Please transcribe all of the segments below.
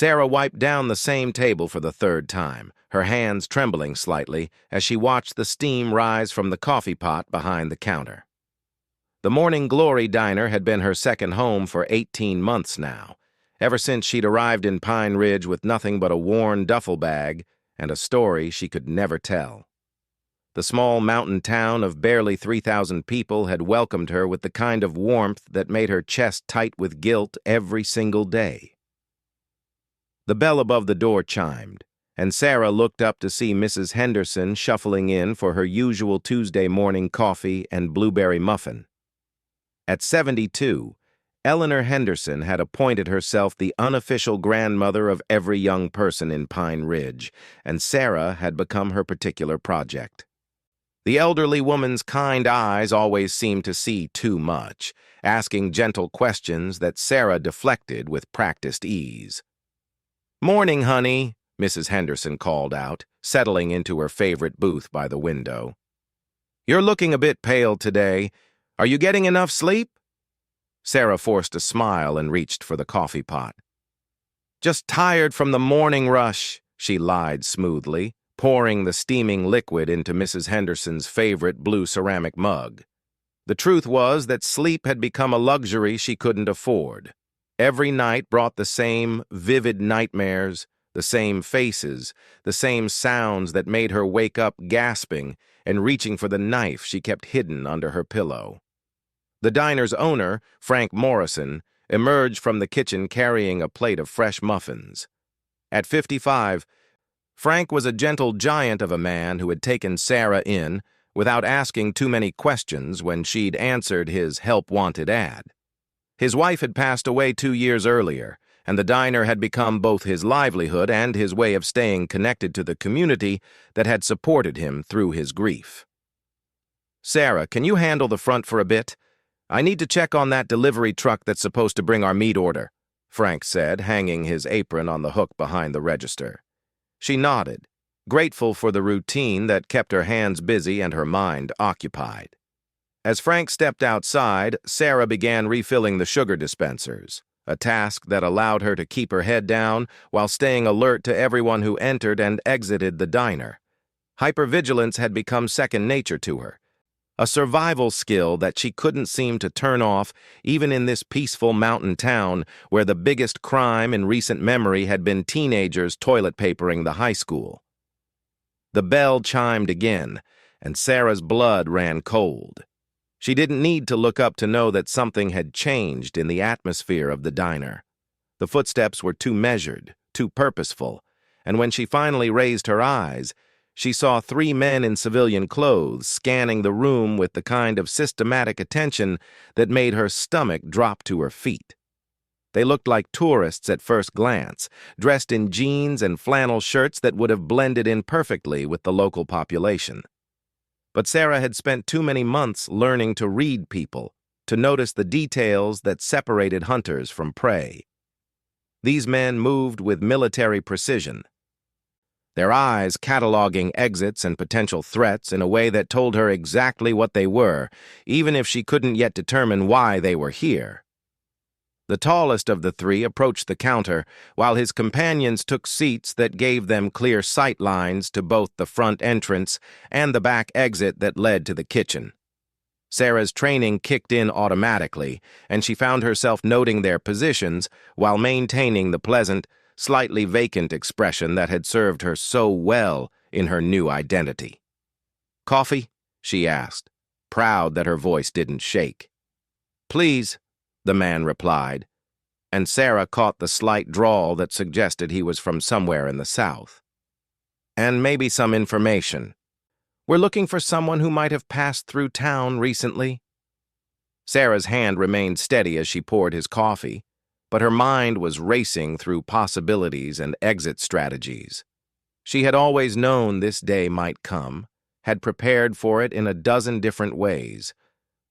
Sarah wiped down the same table for the third time, her hands trembling slightly as she watched the steam rise from the coffee pot behind the counter. The Morning Glory diner had been her second home for 18 months now, ever since she'd arrived in Pine Ridge with nothing but a worn duffel bag and a story she could never tell. The small mountain town of barely 3,000 people had welcomed her with the kind of warmth that made her chest tight with guilt every single day. The bell above the door chimed, and Sarah looked up to see Mrs. Henderson shuffling in for her usual Tuesday morning coffee and blueberry muffin. At 72, Eleanor Henderson had appointed herself the unofficial grandmother of every young person in Pine Ridge, and Sarah had become her particular project. The elderly woman's kind eyes always seemed to see too much, asking gentle questions that Sarah deflected with practiced ease. "Morning, honey," Mrs. Henderson called out, settling into her favorite booth by the window. "You're looking a bit pale today. Are you getting enough sleep?" Sarah forced a smile and reached for the coffee pot. "Just tired from the morning rush," she lied smoothly, pouring the steaming liquid into Mrs. Henderson's favorite blue ceramic mug. The truth was that sleep had become a luxury she couldn't afford. Every night brought the same vivid nightmares, the same faces, the same sounds that made her wake up gasping and reaching for the knife she kept hidden under her pillow. The diner's owner, Frank Morrison, emerged from the kitchen carrying a plate of fresh muffins. At 55, Frank was a gentle giant of a man who had taken Sarah in without asking too many questions when she'd answered his help-wanted ad. His wife had passed away 2 years earlier, and the diner had become both his livelihood and his way of staying connected to the community that had supported him through his grief. "Sarah, can you handle the front for a bit? I need to check on that delivery truck that's supposed to bring our meat order," Frank said, hanging his apron on the hook behind the register. She nodded, grateful for the routine that kept her hands busy and her mind occupied. As Frank stepped outside, Sarah began refilling the sugar dispensers, a task that allowed her to keep her head down while staying alert to everyone who entered and exited the diner. Hypervigilance had become second nature to her, a survival skill that she couldn't seem to turn off even in this peaceful mountain town where the biggest crime in recent memory had been teenagers toilet papering the high school. The bell chimed again, and Sarah's blood ran cold. She didn't need to look up to know that something had changed in the atmosphere of the diner. The footsteps were too measured, too purposeful, and when she finally raised her eyes, she saw 3 men in civilian clothes scanning the room with the kind of systematic attention that made her stomach drop to her feet. They looked like tourists at first glance, dressed in jeans and flannel shirts that would have blended in perfectly with the local population. But Sarah had spent too many months learning to read people, to notice the details that separated hunters from prey. These men moved with military precision, their eyes cataloging exits and potential threats in a way that told her exactly what they were, even if she couldn't yet determine why they were here. The tallest of the 3 approached the counter, while his companions took seats that gave them clear sight lines to both the front entrance and the back exit that led to the kitchen. Sarah's training kicked in automatically, and she found herself noting their positions while maintaining the pleasant, slightly vacant expression that had served her so well in her new identity. "Coffee?" she asked, proud that her voice didn't shake. "Please," the man replied, and Sarah caught the slight drawl that suggested he was from somewhere in the South. "And maybe some information. We're looking for someone who might have passed through town recently." Sarah's hand remained steady as she poured his coffee, but her mind was racing through possibilities and exit strategies. She had always known this day might come, had prepared for it in a dozen different ways,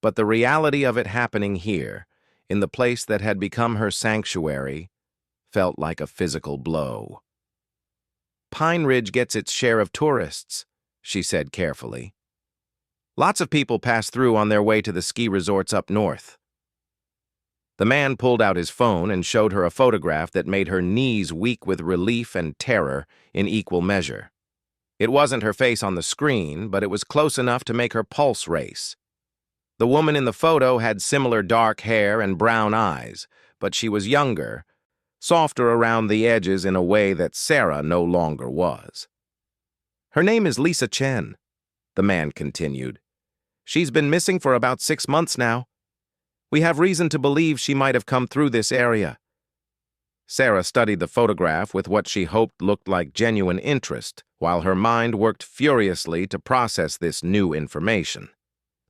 but the reality of it happening here, in the place that had become her sanctuary, felt like a physical blow. "Pine Ridge gets its share of tourists," she said carefully. "Lots of people pass through on their way to the ski resorts up north." The man pulled out his phone and showed her a photograph that made her knees weak with relief and terror in equal measure. It wasn't her face on the screen, but it was close enough to make her pulse race. The woman in the photo had similar dark hair and brown eyes, but she was younger, softer around the edges in a way that Sarah no longer was. "Her name is Lisa Chen," the man continued. "She's been missing for about 6 months now. We have reason to believe she might have come through this area." Sarah studied the photograph with what she hoped looked like genuine interest, while her mind worked furiously to process this new information.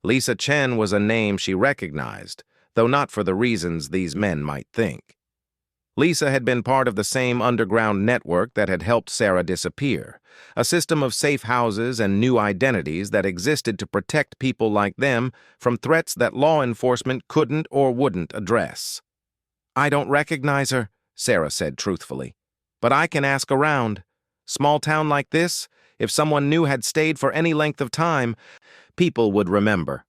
Lisa Chen was a name she recognized, though not for the reasons these men might think. Lisa had been part of the same underground network that had helped Sarah disappear, a system of safe houses and new identities that existed to protect people like them from threats that law enforcement couldn't or wouldn't address. "I don't recognize her," Sarah said truthfully, "but I can ask around. Small town like this, if someone new had stayed for any length of time, people would remember."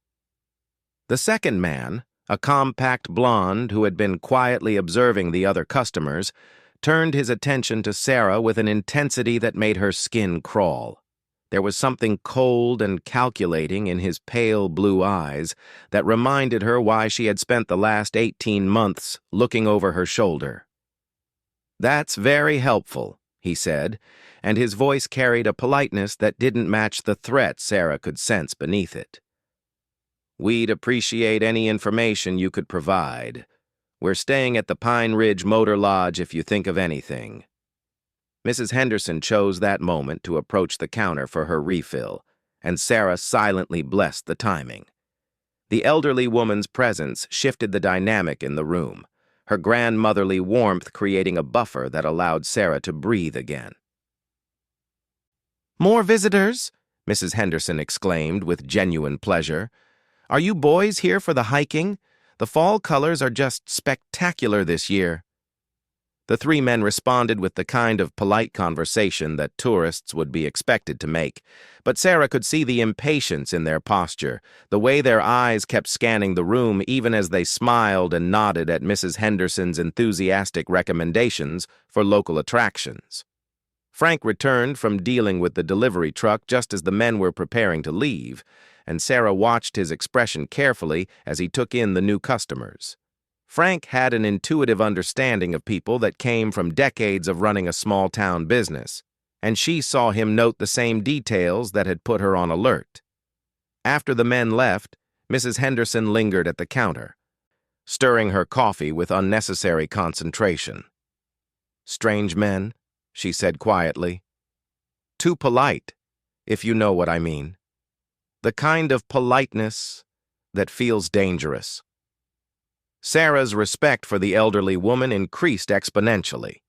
The second man, a compact blonde who had been quietly observing the other customers, turned his attention to Sarah with an intensity that made her skin crawl. There was something cold and calculating in his pale blue eyes that reminded her why she had spent the last 18 months looking over her shoulder. "That's very helpful," he said, and his voice carried a politeness that didn't match the threat Sarah could sense beneath it. "We'd appreciate any information you could provide. We're staying at the Pine Ridge Motor Lodge if you think of anything." Mrs. Henderson chose that moment to approach the counter for her refill, and Sarah silently blessed the timing. The elderly woman's presence shifted the dynamic in the room, her grandmotherly warmth creating a buffer that allowed Sarah to breathe again. "More visitors?" Mrs. Henderson exclaimed with genuine pleasure. "Are you boys here for the hiking? The fall colors are just spectacular this year." The three men responded with the kind of polite conversation that tourists would be expected to make, but Sarah could see the impatience in their posture, the way their eyes kept scanning the room even as they smiled and nodded at Mrs. Henderson's enthusiastic recommendations for local attractions. Frank returned from dealing with the delivery truck just as the men were preparing to leave, and Sarah watched his expression carefully as he took in the new customers. Frank had an intuitive understanding of people that came from decades of running a small-town business, and she saw him note the same details that had put her on alert. After the men left, Mrs. Henderson lingered at the counter, stirring her coffee with unnecessary concentration. "Strange men," she said quietly. "Too polite, if you know what I mean. The kind of politeness that feels dangerous." Sarah's respect for the elderly woman increased exponentially.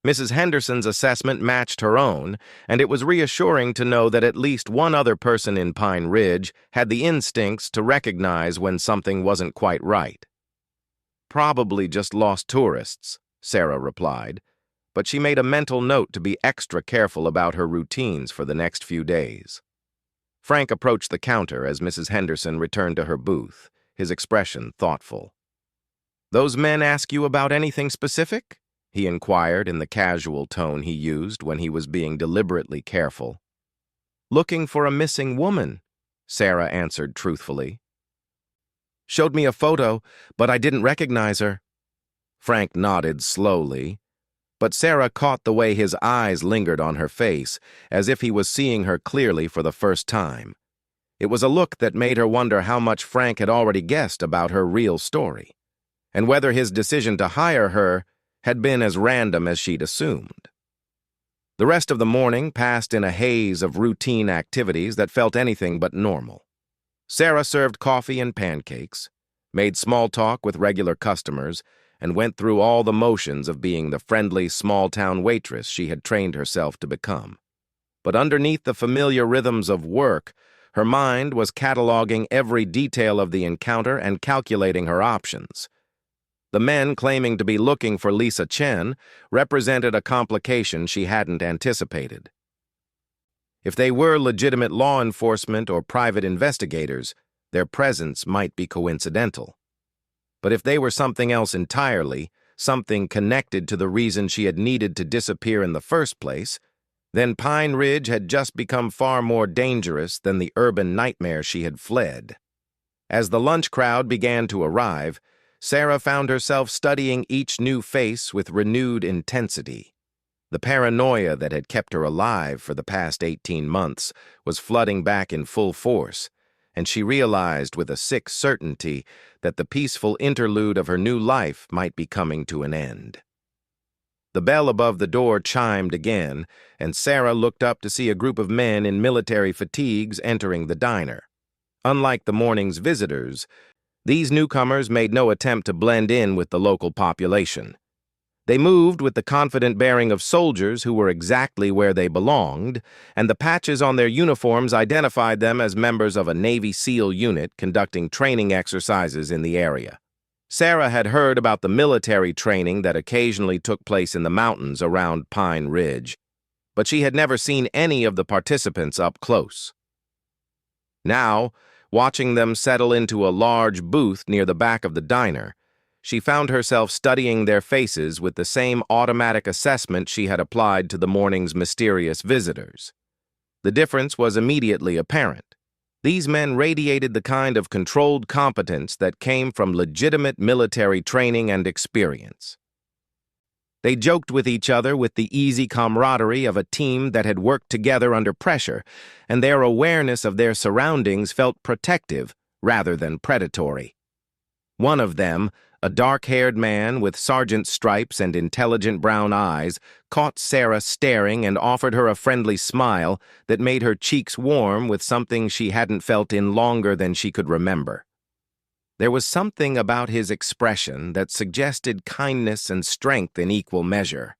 Mrs. Henderson's assessment matched her own, and it was reassuring to know that at least one other person in Pine Ridge had the instincts to recognize when something wasn't quite right. "Probably just lost tourists," Sarah replied, but she made a mental note to be extra careful about her routines for the next few days. Frank approached the counter as Mrs. Henderson returned to her booth, his expression thoughtful. "Those men ask you about anything specific?" he inquired in the casual tone he used when he was being deliberately careful. "Looking for a missing woman," Sarah answered truthfully. "Showed me a photo, but I didn't recognize her." Frank nodded slowly, but Sarah caught the way his eyes lingered on her face, as if he was seeing her clearly for the first time. It was a look that made her wonder how much Frank had already guessed about her real story, and whether his decision to hire her had been as random as she'd assumed. The rest of the morning passed in a haze of routine activities that felt anything but normal. Sarah served coffee and pancakes, made small talk with regular customers, and went through all the motions of being the friendly small-town waitress she had trained herself to become. But underneath the familiar rhythms of work, her mind was cataloging every detail of the encounter and calculating her options. The men claiming to be looking for Lisa Chen represented a complication she hadn't anticipated. If they were legitimate law enforcement or private investigators, their presence might be coincidental. But if they were something else entirely, something connected to the reason she had needed to disappear in the first place, then Pine Ridge had just become far more dangerous than the urban nightmare she had fled. As the lunch crowd began to arrive, Sarah found herself studying each new face with renewed intensity. The paranoia that had kept her alive for the past 18 months was flooding back in full force, and she realized with a sick certainty that the peaceful interlude of her new life might be coming to an end. The bell above the door chimed again, and Sarah looked up to see a group of men in military fatigues entering the diner. Unlike the morning's visitors, these newcomers made no attempt to blend in with the local population. They moved with the confident bearing of soldiers who were exactly where they belonged, and the patches on their uniforms identified them as members of a Navy SEAL unit conducting training exercises in the area. Sarah had heard about the military training that occasionally took place in the mountains around Pine Ridge, but she had never seen any of the participants up close. Now, watching them settle into a large booth near the back of the diner, she found herself studying their faces with the same automatic assessment she had applied to the morning's mysterious visitors. The difference was immediately apparent. These men radiated the kind of controlled competence that came from legitimate military training and experience. They joked with each other with the easy camaraderie of a team that had worked together under pressure, and their awareness of their surroundings felt protective rather than predatory. One of them, a dark-haired man with sergeant stripes and intelligent brown eyes, caught Sarah staring and offered her a friendly smile that made her cheeks warm with something she hadn't felt in longer than she could remember. There was something about his expression that suggested kindness and strength in equal measure,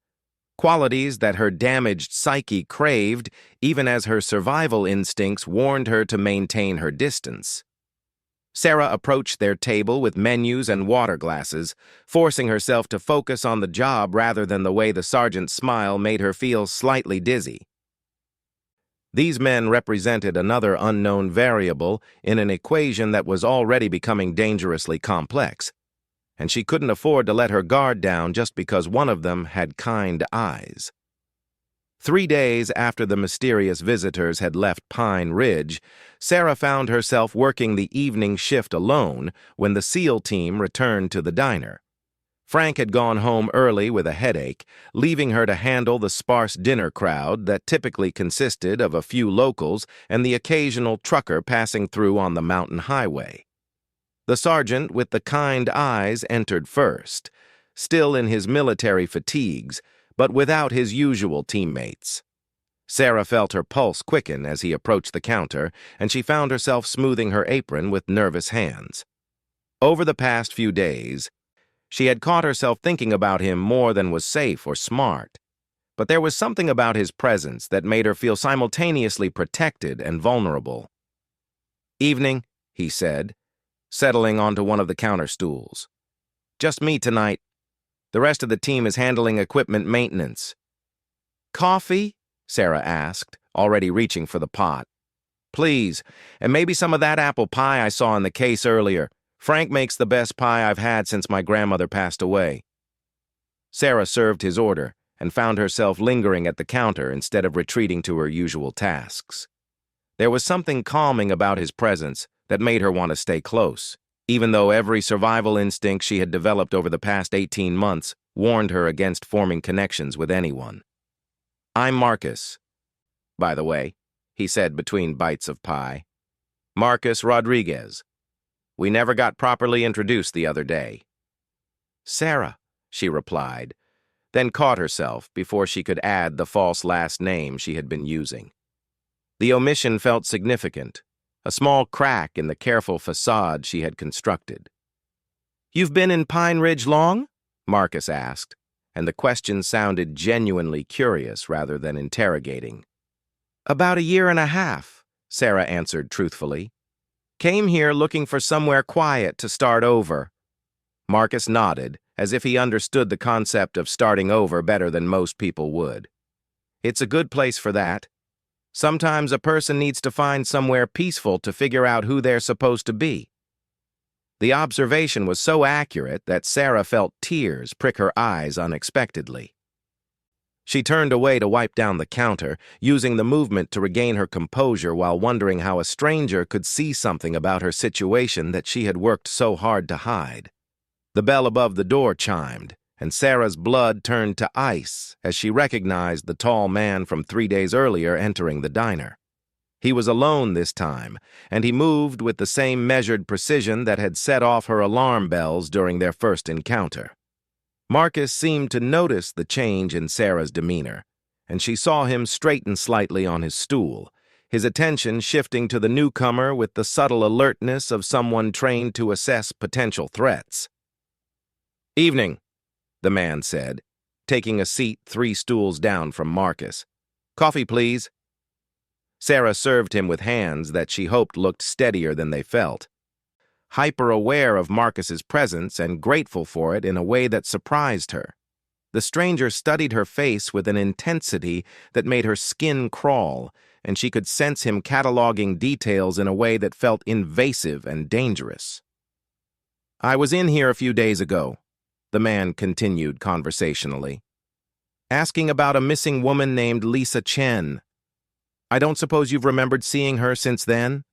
qualities that her damaged psyche craved even as her survival instincts warned her to maintain her distance. Sarah approached their table with menus and water glasses, forcing herself to focus on the job rather than the way the sergeant's smile made her feel slightly dizzy. These men represented another unknown variable in an equation that was already becoming dangerously complex, and she couldn't afford to let her guard down just because one of them had kind eyes. 3 days after the mysterious visitors had left Pine Ridge, Sarah found herself working the evening shift alone when the SEAL team returned to the diner. Frank had gone home early with a headache, leaving her to handle the sparse dinner crowd that typically consisted of a few locals and the occasional trucker passing through on the mountain highway. The sergeant with the kind eyes entered first, still in his military fatigues, but without his usual teammates. Sarah felt her pulse quicken as he approached the counter, and she found herself smoothing her apron with nervous hands. Over the past few days, she had caught herself thinking about him more than was safe or smart, but there was something about his presence that made her feel simultaneously protected and vulnerable. "Evening," he said, settling onto one of the counter stools. "Just me tonight. The rest of the team is handling equipment maintenance." "Coffee?" Sarah asked, already reaching for the pot. "Please, and maybe some of that apple pie I saw in the case earlier. Frank makes the best pie I've had since my grandmother passed away." Sarah served his order and found herself lingering at the counter instead of retreating to her usual tasks. There was something calming about his presence that made her want to stay close, even though every survival instinct she had developed over the past 18 months warned her against forming connections with anyone. "I'm Marcus, by the way," he said between bites of pie. "Marcus Rodriguez. We never got properly introduced the other day." "Sarah," she replied, then caught herself before she could add the false last name she had been using. The omission felt significant, a small crack in the careful facade she had constructed. "You've been in Pine Ridge long?" Marcus asked, and the question sounded genuinely curious rather than interrogating. "About 1.5 years," Sarah answered truthfully. "Came here looking for somewhere quiet to start over." Marcus nodded, as if he understood the concept of starting over better than most people would. "It's a good place for that. Sometimes a person needs to find somewhere peaceful to figure out who they're supposed to be." The observation was so accurate that Sarah felt tears prick her eyes unexpectedly. She turned away to wipe down the counter, using the movement to regain her composure while wondering how a stranger could see something about her situation that she had worked so hard to hide. The bell above the door chimed, and Sarah's blood turned to ice as she recognized the tall man from 3 days earlier entering the diner. He was alone this time, and he moved with the same measured precision that had set off her alarm bells during their first encounter. Marcus seemed to notice the change in Sarah's demeanor, and she saw him straighten slightly on his stool, his attention shifting to the newcomer with the subtle alertness of someone trained to assess potential threats. "Evening," the man said, taking a seat 3 stools down from Marcus. "Coffee, please." Sarah served him with hands that she hoped looked steadier than they felt. Hyper-aware of Marcus's presence and grateful for it in a way that surprised her. The stranger studied her face with an intensity that made her skin crawl, and she could sense him cataloging details in a way that felt invasive and dangerous. "I was in here a few days ago," the man continued conversationally, "asking about a missing woman named Lisa Chen. I don't suppose you've remembered seeing her since then?"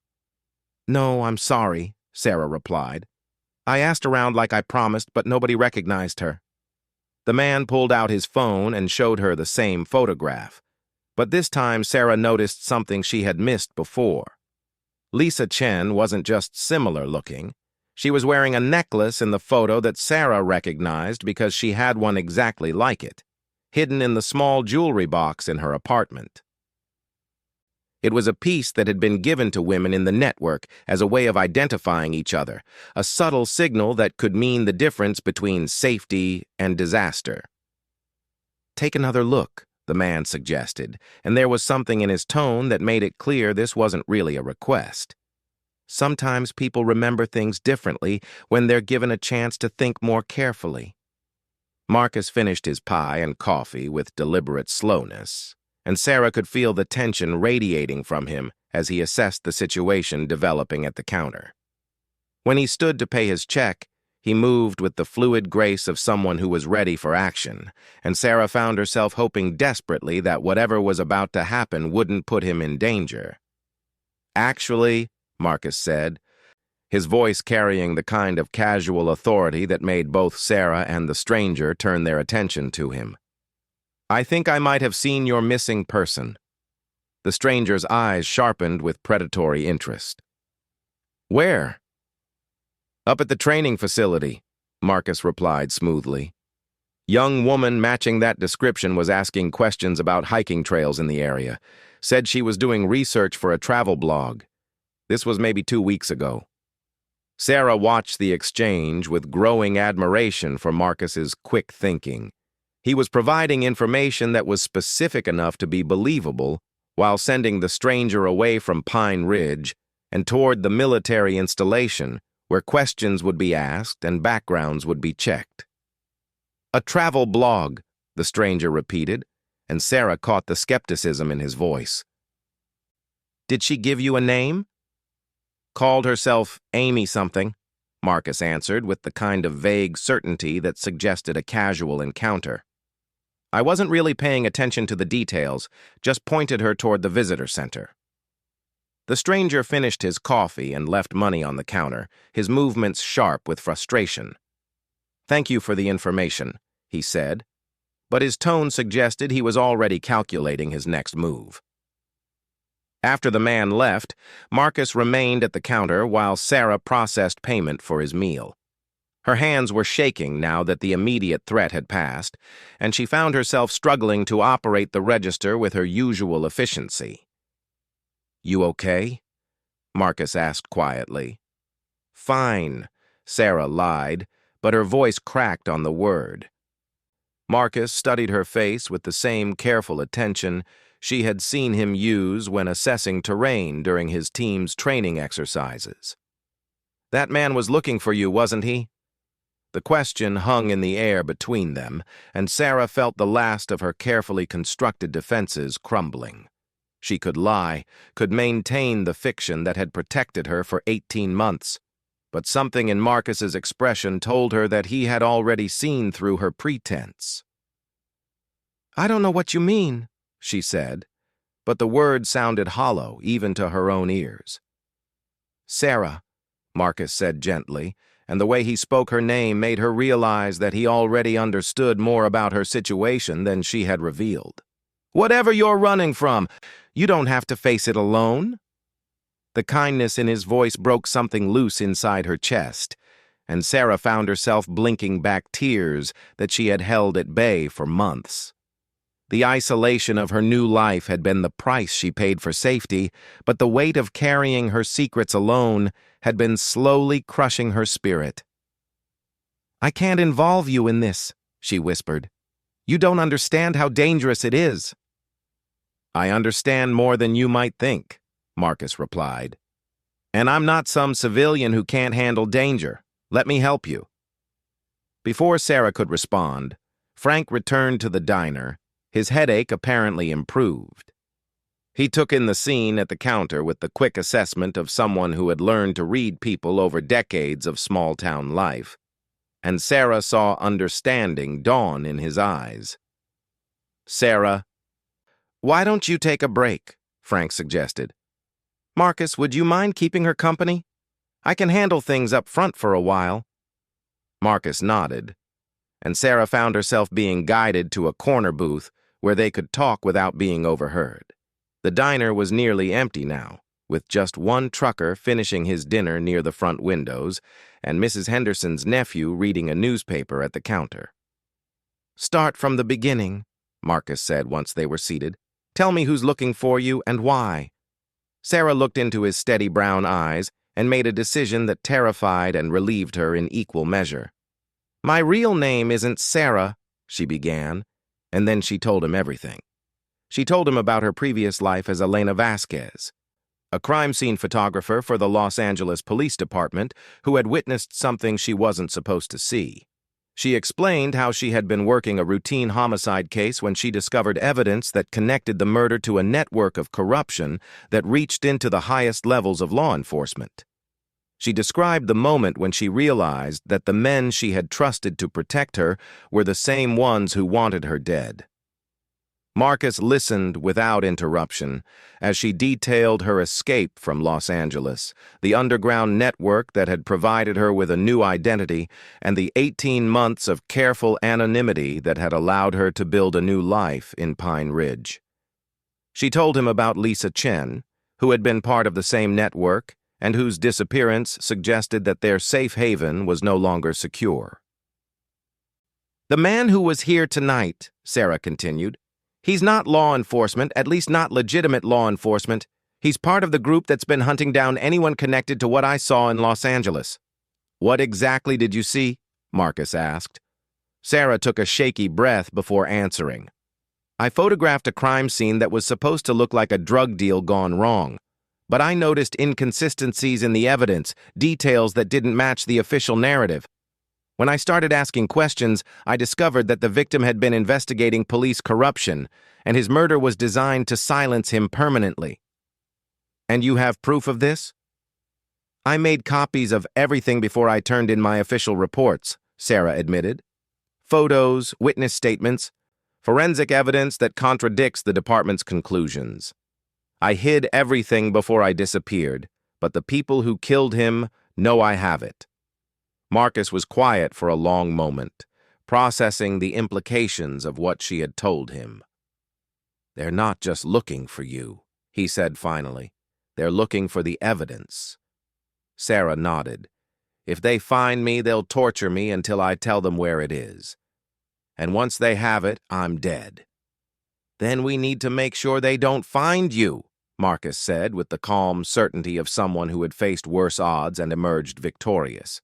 "No, I'm sorry," Sarah replied. "I asked around like I promised, but nobody recognized her." The man pulled out his phone and showed her the same photograph. But this time Sarah noticed something she had missed before. Lisa Chen wasn't just similar looking. She was wearing a necklace in the photo that Sarah recognized because she had one exactly like it, hidden in the small jewelry box in her apartment. It was a piece that had been given to women in the network as a way of identifying each other, a subtle signal that could mean the difference between safety and disaster. "Take another look," the man suggested, and there was something in his tone that made it clear this wasn't really a request. Sometimes people remember things differently when they're given a chance to think more carefully. Marcus finished his pie and coffee with deliberate slowness, and Sarah could feel the tension radiating from him as he assessed the situation developing at the counter. When he stood to pay his check, he moved with the fluid grace of someone who was ready for action, and Sarah found herself hoping desperately that whatever was about to happen wouldn't put him in danger. "Actually," Marcus said, his voice carrying the kind of casual authority that made both Sarah and the stranger turn their attention to him, "I think I might have seen your missing person." The stranger's eyes sharpened with predatory interest. "Where?" "Up at the training facility," Marcus replied smoothly. "Young woman matching that description was asking questions about hiking trails in the area. Said she was doing research for a travel blog. This was maybe 2 weeks ago." Sarah watched the exchange with growing admiration for Marcus's quick thinking. He was providing information that was specific enough to be believable while sending the stranger away from Pine Ridge and toward the military installation where questions would be asked and backgrounds would be checked. "A travel blog," the stranger repeated, and Sarah caught the skepticism in his voice. "Did she give you a name?" "Called herself Amy something," Marcus answered with the kind of vague certainty that suggested a casual encounter. "I wasn't really paying attention to the details, just pointed her toward the visitor center." The stranger finished his coffee and left money on the counter, his movements sharp with frustration. "Thank you for the information," he said, but his tone suggested he was already calculating his next move. After the man left, Marcus remained at the counter while Sarah processed payment for his meal. Her hands were shaking now that the immediate threat had passed, and she found herself struggling to operate the register with her usual efficiency. "You okay?" Marcus asked quietly. "Fine," Sarah lied, but her voice cracked on the word. Marcus studied her face with the same careful attention she had seen him use when assessing terrain during his team's training exercises. "That man was looking for you, wasn't he?" The question hung in the air between them, and Sarah felt the last of her carefully constructed defenses crumbling. She could lie, could maintain the fiction that had protected her for 18 months. but something in Marcus's expression told her that he had already seen through her pretense. "I don't know what you mean," she said, but the words sounded hollow even to her own ears. "Sarah," Marcus said gently, and the way he spoke her name made her realize that he already understood more about her situation than she had revealed. "Whatever you're running from, you don't have to face it alone." The kindness in his voice broke something loose inside her chest, and Sarah found herself blinking back tears that she had held at bay for months. The isolation of her new life had been the price she paid for safety, but the weight of carrying her secrets alone had been slowly crushing her spirit. "I can't involve you in this," she whispered. "You don't understand how dangerous it is." "I understand more than you might think," Marcus replied. "And I'm not some civilian who can't handle danger. Let me help you." Before Sarah could respond, Frank returned to the diner, his headache apparently improved. He took in the scene at the counter with the quick assessment of someone who had learned to read people over decades of small-town life, and Sarah saw understanding dawn in his eyes. "Sarah, why don't you take a break?" Frank suggested. "Marcus, would you mind keeping her company? I can handle things up front for a while." Marcus nodded, and Sarah found herself being guided to a corner booth where they could talk without being overheard. The diner was nearly empty now, with just one trucker finishing his dinner near the front windows and Mrs. Henderson's nephew reading a newspaper at the counter. "Start from the beginning," Marcus said once they were seated. "Tell me who's looking for you and why." Sarah looked into his steady brown eyes and made a decision that terrified and relieved her in equal measure. "My real name isn't Sarah," she began, and then she told him everything. She told him about her previous life as Elena Vasquez, a crime scene photographer for the Los Angeles Police Department who had witnessed something she wasn't supposed to see. She explained how she had been working a routine homicide case when she discovered evidence that connected the murder to a network of corruption that reached into the highest levels of law enforcement. She described the moment when she realized that the men she had trusted to protect her were the same ones who wanted her dead. Marcus listened without interruption as she detailed her escape from Los Angeles, the underground network that had provided her with a new identity, and the 18 months of careful anonymity that had allowed her to build a new life in Pine Ridge. She told him about Lisa Chen, who had been part of the same network and whose disappearance suggested that their safe haven was no longer secure. "The man who was here tonight," Sarah continued, "he's not law enforcement, at least not legitimate law enforcement. He's part of the group that's been hunting down anyone connected to what I saw in Los Angeles." "What exactly did you see?" Marcus asked. Sarah took a shaky breath before answering. "I photographed a crime scene that was supposed to look like a drug deal gone wrong. But I noticed inconsistencies in the evidence, details that didn't match the official narrative. When I started asking questions, I discovered that the victim had been investigating police corruption, and his murder was designed to silence him permanently." "And you have proof of this?" "I made copies of everything before I turned in my official reports," Sarah admitted. "Photos, witness statements, forensic evidence that contradicts the department's conclusions. I hid everything before I disappeared, but the people who killed him know I have it." Marcus was quiet for a long moment, processing the implications of what she had told him. "They're not just looking for you," he said finally. "They're looking for the evidence." Sarah nodded. "If they find me, they'll torture me until I tell them where it is. And once they have it, I'm dead." "Then we need to make sure they don't find you," Marcus said with the calm certainty of someone who had faced worse odds and emerged victorious.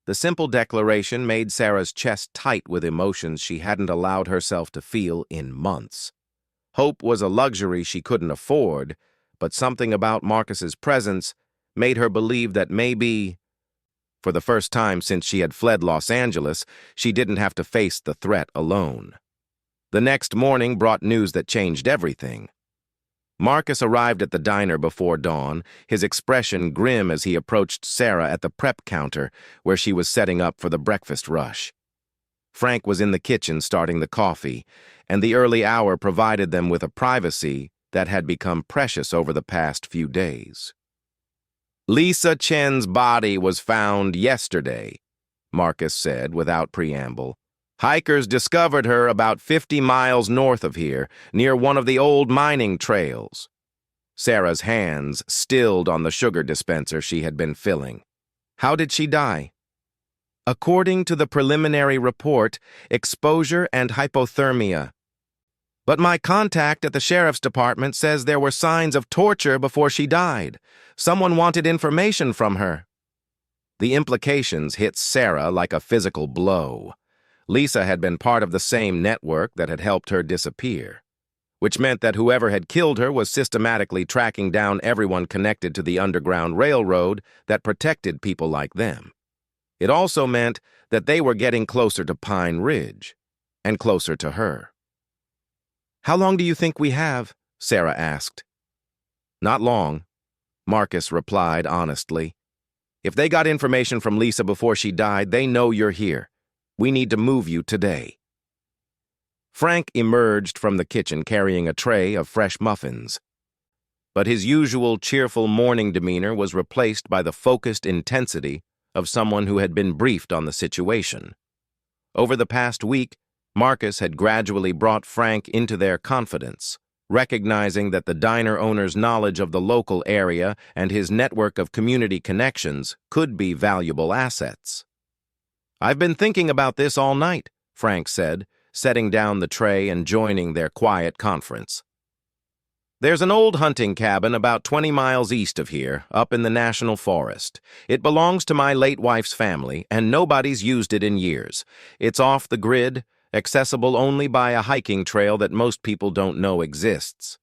The simple declaration made Sarah's chest tight with emotions she hadn't allowed herself to feel in months. Hope was a luxury she couldn't afford, but something about Marcus's presence made her believe that maybe, for the first time since she had fled Los Angeles, she didn't have to face the threat alone. The next morning brought news that changed everything. Marcus arrived at the diner before dawn, his expression grim as he approached Sarah at the prep counter where she was setting up for the breakfast rush. Frank was in the kitchen starting the coffee, and the early hour provided them with a privacy that had become precious over the past few days. "Lisa Chen's body was found yesterday," Marcus said without preamble. "Hikers discovered her about 50 miles north of here, near one of the old mining trails." Sarah's hands stilled on the sugar dispenser she had been filling. "How did she die?" "According to the preliminary report, exposure and hypothermia. But my contact at the sheriff's department says there were signs of torture before she died. Someone wanted information from her." The implications hit Sarah like a physical blow. Lisa had been part of the same network that had helped her disappear, which meant that whoever had killed her was systematically tracking down everyone connected to the Underground Railroad that protected people like them. It also meant that they were getting closer to Pine Ridge, and closer to her. "How long do you think we have?" Sarah asked. "Not long," Marcus replied honestly. "If they got information from Lisa before she died, they know you're here. We need to move you today." Frank emerged from the kitchen carrying a tray of fresh muffins. But his usual cheerful morning demeanor was replaced by the focused intensity of someone who had been briefed on the situation. Over the past week, Marcus had gradually brought Frank into their confidence, recognizing that the diner owner's knowledge of the local area and his network of community connections could be valuable assets. "I've been thinking about this all night," Frank said, setting down the tray and joining their quiet conference. "There's an old hunting cabin about 20 miles east of here, up in the National Forest. It belongs to my late wife's family, and nobody's used it in years. It's off the grid, accessible only by a hiking trail that most people don't know exists."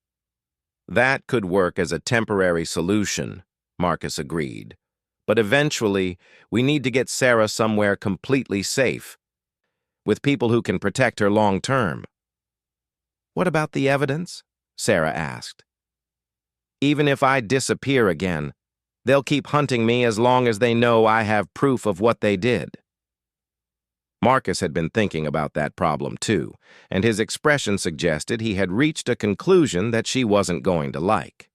"That could work as a temporary solution," Marcus agreed. "But eventually, we need to get Sarah somewhere completely safe, with people who can protect her long term." "What about the evidence?" Sarah asked. "Even if I disappear again, they'll keep hunting me as long as they know I have proof of what they did." Marcus had been thinking about that problem too, and his expression suggested he had reached a conclusion that she wasn't going to like.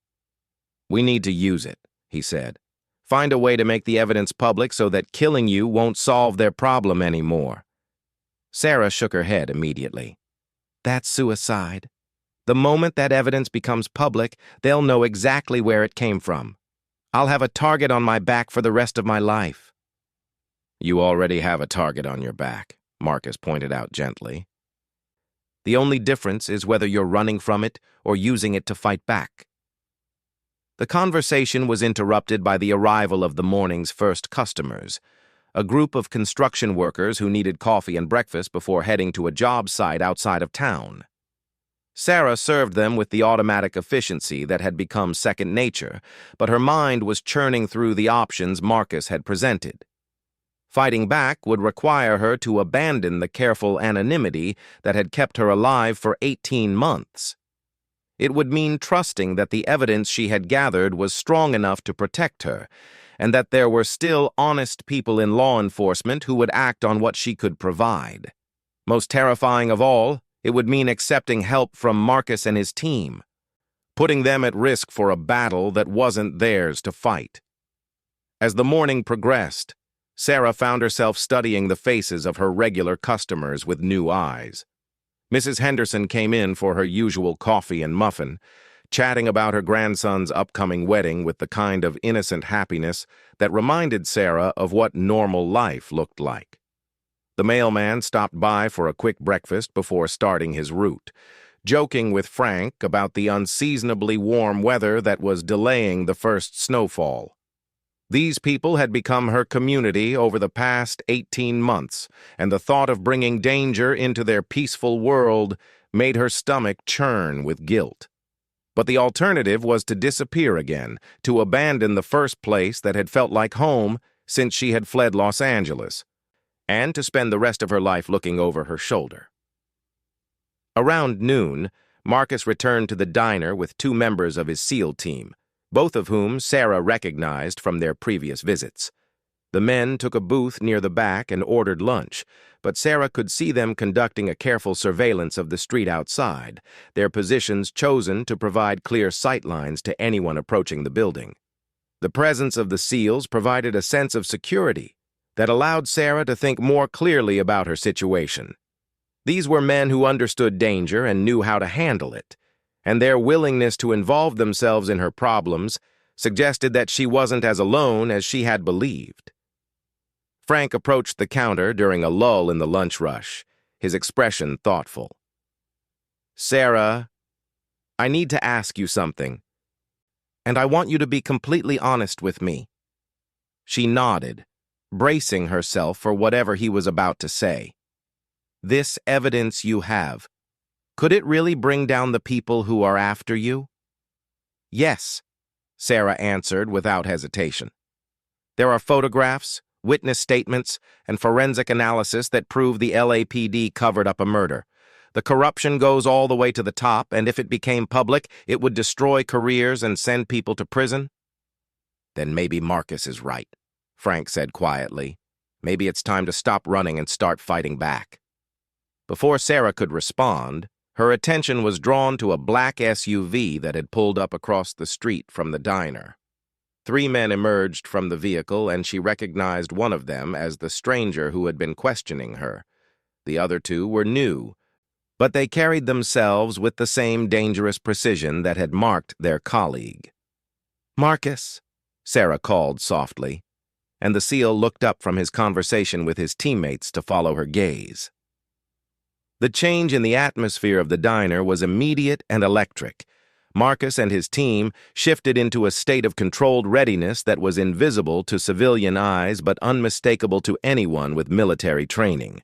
"We need to use it," he said. "Find a way to make the evidence public so that killing you won't solve their problem anymore." Sarah shook her head immediately. "That's suicide. The moment that evidence becomes public, they'll know exactly where it came from. I'll have a target on my back for the rest of my life." "You already have a target on your back," Marcus pointed out gently. "The only difference is whether you're running from it or using it to fight back." The conversation was interrupted by the arrival of the morning's first customers, a group of construction workers who needed coffee and breakfast before heading to a job site outside of town. Sarah served them with the automatic efficiency that had become second nature, but her mind was churning through the options Marcus had presented. Fighting back would require her to abandon the careful anonymity that had kept her alive for 18 months. It would mean trusting that the evidence she had gathered was strong enough to protect her, and that there were still honest people in law enforcement who would act on what she could provide. Most terrifying of all, it would mean accepting help from Marcus and his team, putting them at risk for a battle that wasn't theirs to fight. As the morning progressed, Sarah found herself studying the faces of her regular customers with new eyes. Mrs. Henderson came in for her usual coffee and muffin, chatting about her grandson's upcoming wedding with the kind of innocent happiness that reminded Sarah of what normal life looked like. The mailman stopped by for a quick breakfast before starting his route, joking with Frank about the unseasonably warm weather that was delaying the first snowfall. These people had become her community over the past 18 months, and the thought of bringing danger into their peaceful world made her stomach churn with guilt. But the alternative was to disappear again, to abandon the first place that had felt like home since she had fled Los Angeles, and to spend the rest of her life looking over her shoulder. Around noon, Marcus returned to the diner with two members of his SEAL team, both of whom Sarah recognized from their previous visits. The men took a booth near the back and ordered lunch, but Sarah could see them conducting a careful surveillance of the street outside, their positions chosen to provide clear sightlines to anyone approaching the building. The presence of the SEALs provided a sense of security that allowed Sarah to think more clearly about her situation. These were men who understood danger and knew how to handle it, and their willingness to involve themselves in her problems suggested that she wasn't as alone as she had believed. Frank approached the counter during a lull in the lunch rush, his expression thoughtful. "Sarah, I need to ask you something, and I want you to be completely honest with me." She nodded, bracing herself for whatever he was about to say. "This evidence you have, could it really bring down the people who are after you?" "Yes," Sarah answered without hesitation. "There are photographs, witness statements, and forensic analysis that prove the LAPD covered up a murder. The corruption goes all the way to the top, and if it became public, it would destroy careers and send people to prison." "Then maybe Marcus is right," Frank said quietly. "Maybe it's time to stop running and start fighting back." Before Sarah could respond, her attention was drawn to a black SUV that had pulled up across the street from the diner. 3 men emerged from the vehicle, and she recognized one of them as the stranger who had been questioning her. The other 2 were new, but they carried themselves with the same dangerous precision that had marked their colleague. "Marcus," Sarah called softly, and the SEAL looked up from his conversation with his teammates to follow her gaze. The change in the atmosphere of the diner was immediate and electric. Marcus and his team shifted into a state of controlled readiness that was invisible to civilian eyes but unmistakable to anyone with military training.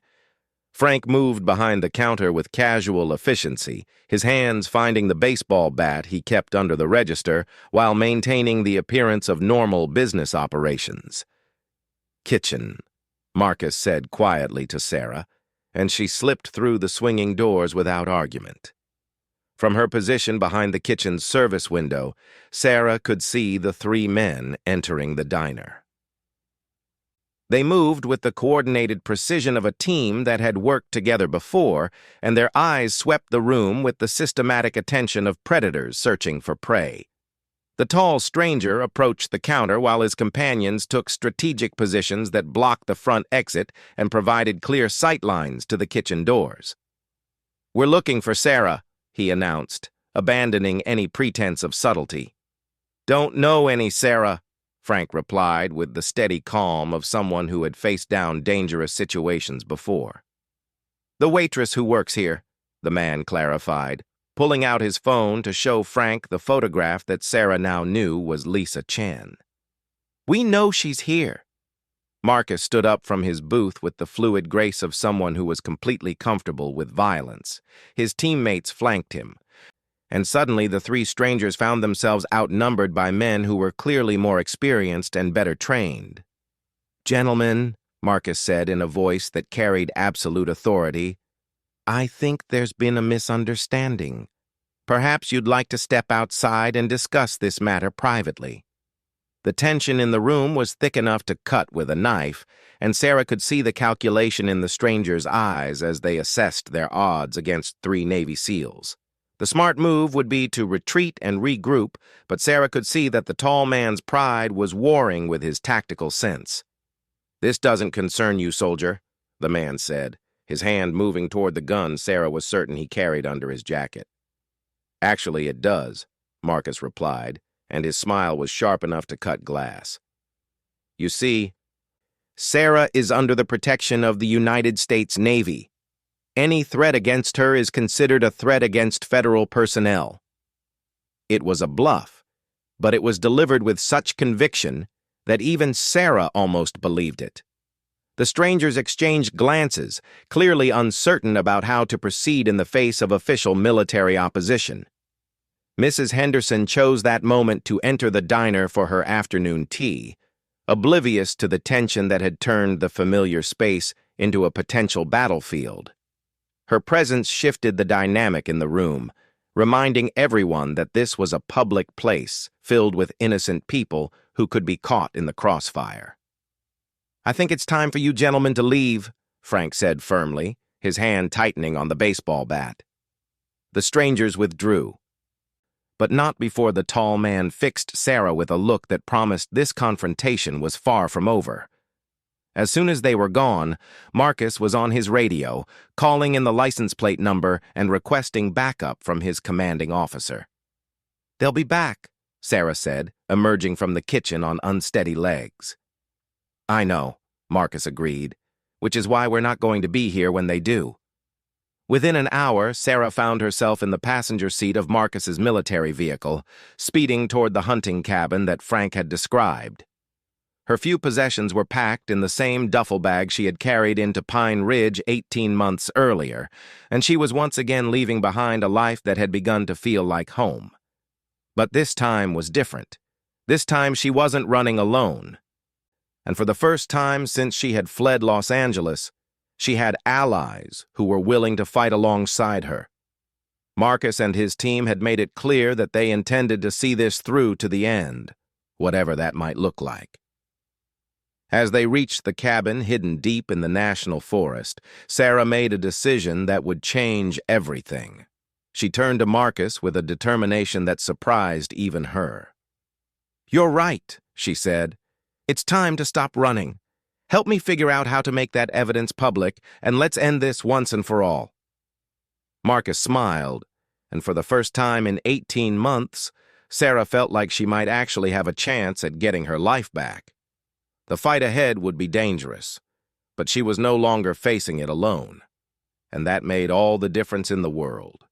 Frank moved behind the counter with casual efficiency, his hands finding the baseball bat he kept under the register while maintaining the appearance of normal business operations. "Kitchen," Marcus said quietly to Sarah, and she slipped through the swinging doors without argument. From her position behind the kitchen's service window, Sarah could see the 3 men entering the diner. They moved with the coordinated precision of a team that had worked together before, and their eyes swept the room with the systematic attention of predators searching for prey. The tall stranger approached the counter while his companions took strategic positions that blocked the front exit and provided clear sightlines to the kitchen doors. "We're looking for Sarah," he announced, abandoning any pretense of subtlety. "Don't know any Sarah," Frank replied with the steady calm of someone who had faced down dangerous situations before. "The waitress who works here," the man clarified, pulling out his phone to show Frank the photograph that Sarah now knew was Lisa Chan. "We know she's here." Marcus stood up from his booth with the fluid grace of someone who was completely comfortable with violence. His teammates flanked him, and suddenly the 3 strangers found themselves outnumbered by men who were clearly more experienced and better trained. "Gentlemen," Marcus said in a voice that carried absolute authority, "I think there's been a misunderstanding. Perhaps you'd like to step outside and discuss this matter privately." The tension in the room was thick enough to cut with a knife, and Sarah could see the calculation in the strangers' eyes as they assessed their odds against 3 Navy SEALs. The smart move would be to retreat and regroup, but Sarah could see that the tall man's pride was warring with his tactical sense. "This doesn't concern you, soldier," the man said, his hand moving toward the gun Sarah was certain he carried under his jacket. "Actually, it does," Marcus replied, and his smile was sharp enough to cut glass. "You see, Sarah is under the protection of the United States Navy. Any threat against her is considered a threat against federal personnel." It was a bluff, but it was delivered with such conviction that even Sarah almost believed it. The strangers exchanged glances, clearly uncertain about how to proceed in the face of official military opposition. Mrs. Henderson chose that moment to enter the diner for her afternoon tea, oblivious to the tension that had turned the familiar space into a potential battlefield. Her presence shifted the dynamic in the room, reminding everyone that this was a public place filled with innocent people who could be caught in the crossfire. "I think it's time for you gentlemen to leave," Frank said firmly, his hand tightening on the baseball bat. The strangers withdrew, but not before the tall man fixed Sarah with a look that promised this confrontation was far from over. As soon as they were gone, Marcus was on his radio, calling in the license plate number and requesting backup from his commanding officer. "They'll be back," Sarah said, emerging from the kitchen on unsteady legs. "I know," Marcus agreed, "which is why we're not going to be here when they do." Within an hour, Sarah found herself in the passenger seat of Marcus's military vehicle, speeding toward the hunting cabin that Frank had described. Her few possessions were packed in the same duffel bag she had carried into Pine Ridge 18 months earlier, and she was once again leaving behind a life that had begun to feel like home. But this time was different. This time she wasn't running alone. And for the first time since she had fled Los Angeles, she had allies who were willing to fight alongside her. Marcus and his team had made it clear that they intended to see this through to the end, whatever that might look like. As they reached the cabin hidden deep in the national forest, Sarah made a decision that would change everything. She turned to Marcus with a determination that surprised even her. "You're right," she said. "It's time to stop running. Help me figure out how to make that evidence public, and let's end this once and for all." Marcus smiled, and for the first time in 18 months, Sarah felt like she might actually have a chance at getting her life back. The fight ahead would be dangerous, but she was no longer facing it alone, and that made all the difference in the world.